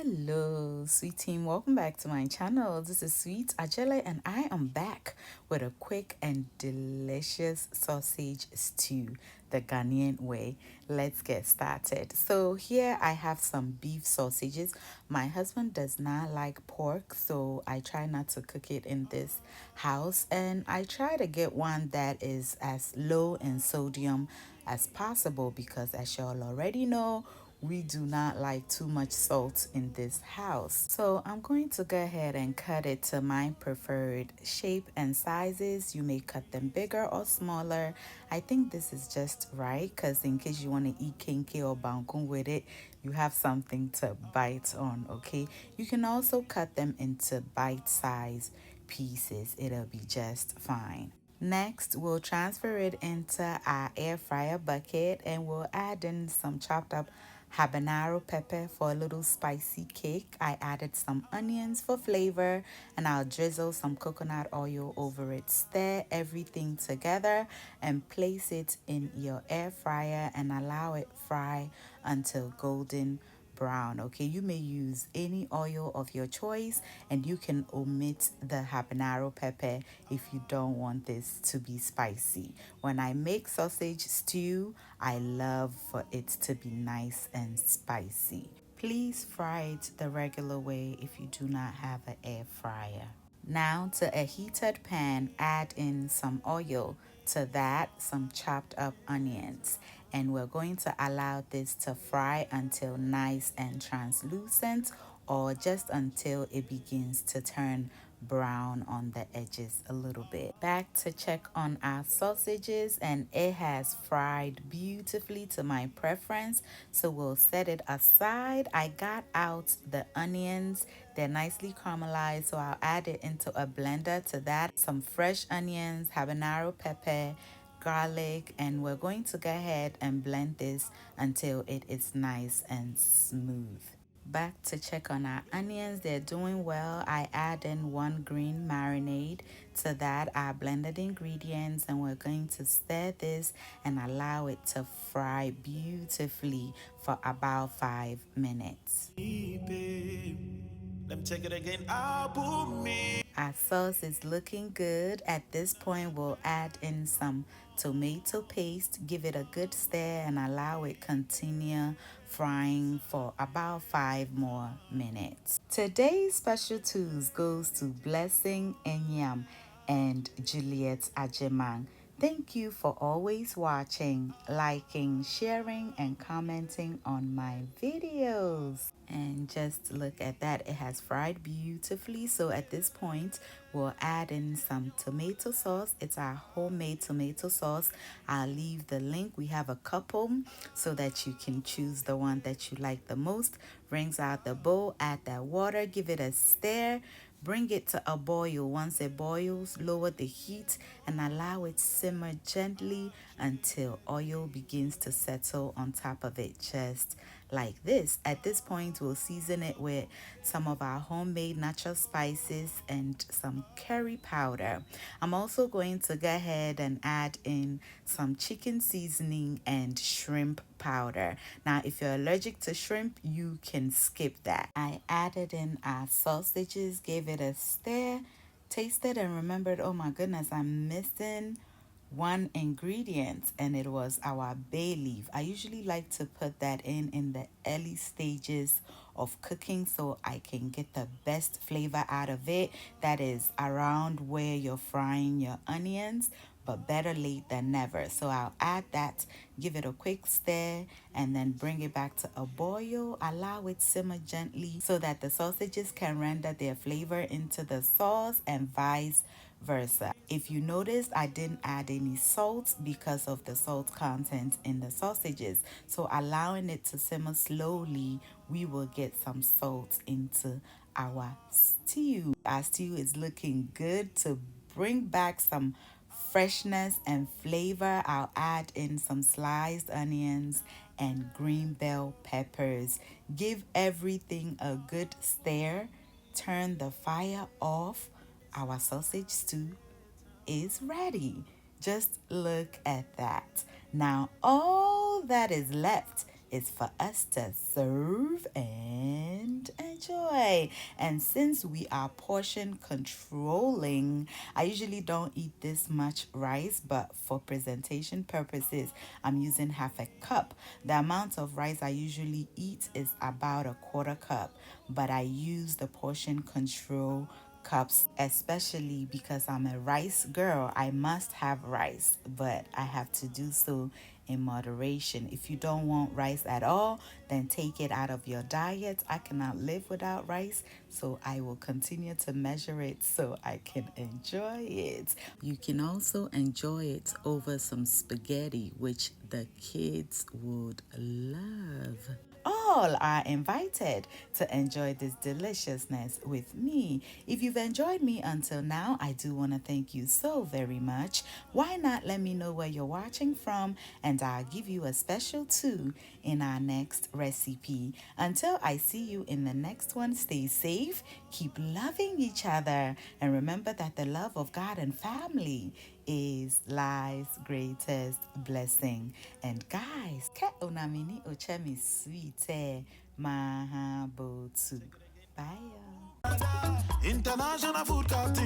Hello, sweet team. Welcome back to my channel. This is Sweet Ajele, and I am back with a quick and delicious sausage stew, the Ghanaian way. Let's get started. So, here I have some beef sausages. My husband does not like pork, so I try not to cook it in this house, and I try to get one that is as low in sodium as possible because, as y'all already know, we do not like too much salt in this house. So I'm going to go ahead and cut it to my preferred shape and sizes. You may cut them bigger or smaller. I think this is just right because in case you want to eat kinky or bangkun with it, you have something to bite on, okay? You can also cut them into bite-sized pieces. It'll be just fine. Next, we'll transfer it into our air fryer bucket and we'll add in some chopped up habanero pepper for a little spicy kick. I added some onions for flavor and I'll drizzle some coconut oil over it. Stir everything together and place it in your air fryer and allow it fry until golden brown. Okay, you may use any oil of your choice and you can omit the habanero pepper if you don't want this to be spicy. When I make sausage stew, I love for it to be nice and spicy. Please fry it the regular way if you do not have an air fryer. Now to a heated pan, add in some oil. To that, some chopped up onions. And we're going to allow this to fry until nice and translucent or just until it begins to turn brown on the edges a little bit. Back to check on our sausages and it has fried beautifully to my preference, so we'll set it aside. I got out the onions. They're nicely caramelized, so I'll add it into a blender. To that, some fresh onions, habanero pepper, garlic, and we're going to go ahead and blend this until it is nice and smooth. Back to check on our onions. They're doing well. I add in 1 green marinade. To that, I blended ingredients and we're going to stir this and allow it to fry beautifully for about 5 minutes. Let me take it again. Our sauce is looking good. At this point, we'll add in some tomato paste, give it a good stir and allow it continue frying for about 5 more minutes. Today's special twos goes to Blessing Enyam and Juliet Ajemang. Thank you for always watching, liking, sharing, and commenting on my videos. And just look at that, it has fried beautifully. So at this point, we'll add in some tomato sauce. It's our homemade tomato sauce. I'll leave the link. We have a couple so that you can choose the one that you like the most. Rinse out the bowl, add that water, give it a stir. Bring it to a boil. Once it boils, lower the heat and allow it simmer gently until oil begins to settle on top of it, just like this. At this point, we'll season it with some of our homemade natural spices and some curry powder. I'm also going to go ahead and add in some chicken seasoning and shrimp powder. Now, if you're allergic to shrimp, you can skip that. I added in our sausages, gave it a stir, tasted and remembered, oh my goodness, I'm missing one ingredient, and it was our bay leaf. I usually like to put that in the early stages of cooking so I can get the best flavor out of it. That is around where you're frying your onions, but better late than never. So I'll add that, give it a quick stir, and then bring it back to a boil. Allow it simmer gently so that the sausages can render their flavor into the sauce and vice versa. If you noticed, I didn't add any salt because of the salt content in the sausages. So allowing it to simmer slowly, we will get some salt into our stew. Our stew is looking good. To bring back some freshness and flavor, I'll add in some sliced onions and green bell peppers. Give everything a good stir. Turn the fire off. Our sausage stew is ready. Just look at that. Now all that is left is for us to serve and enjoy. enjoy. And since we are portion controlling, I usually don't eat this much rice, but for presentation purposes, I'm using half a cup. The amount of rice I usually eat is about a quarter cup, but I use the portion control cups, especially because I'm a rice girl. I must have rice, but I have to do so in moderation. If you don't want rice at all, then take it out of your diet. I cannot live without rice, so I will continue to measure it so I can enjoy it. You can also enjoy it over some spaghetti, which the kids would love. All are invited to enjoy this deliciousness with me. If you've enjoyed me until now, I do want to thank you so very much. Why not let me know where you're watching from, and I'll give you a special too in our next recipe. Until I see you in the next one, stay safe, keep loving each other, and remember that the love of God and family is life's greatest blessing. And guys, ke unamini ochemi sweet mahabotu. Bye y'all. International food cocktail.